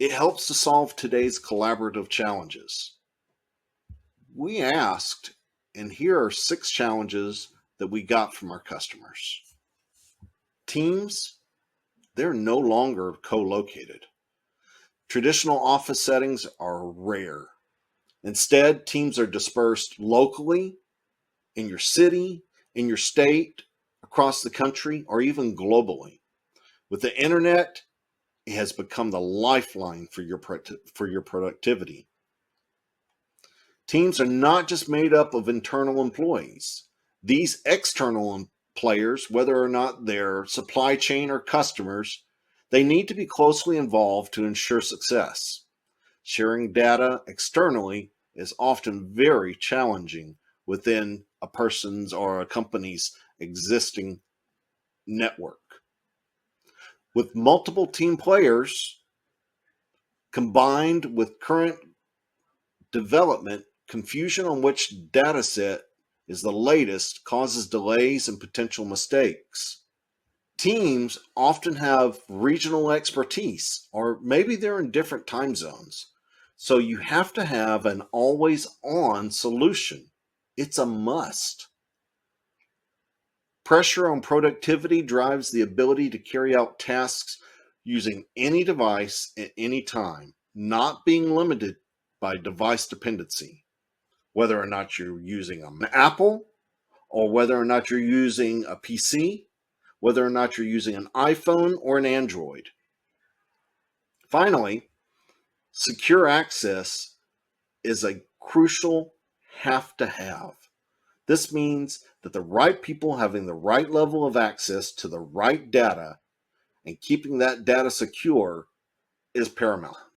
It helps to solve today's collaborative challenges. We asked, and here are 6 challenges that we got from our customers. Teams, they're no longer co-located. Traditional office settings are rare. Instead, teams are dispersed locally, in your city, in your state, across the country, or even globally. With the internet, it has become the lifeline for your productivity. Teams are not just made up of internal employees. These external players, whether or not they're supply chain or customers, they need to be closely involved to ensure success. Sharing data externally is often very challenging within a person's or a company's existing network. With multiple team players combined with current development, confusion on which data set is the latest causes delays and potential mistakes. Teams often have regional expertise, or maybe they're in different time zones. So you have to have an always-on solution. It's a must. Pressure on productivity drives the ability to carry out tasks using any device at any time, not being limited by device dependency. Whether or not you're using an Apple, or whether or not you're using a PC, whether or not you're using an iPhone or an Android. Finally, secure access is a crucial have to have. This means that the right people having the right level of access to the right data and keeping that data secure is paramount.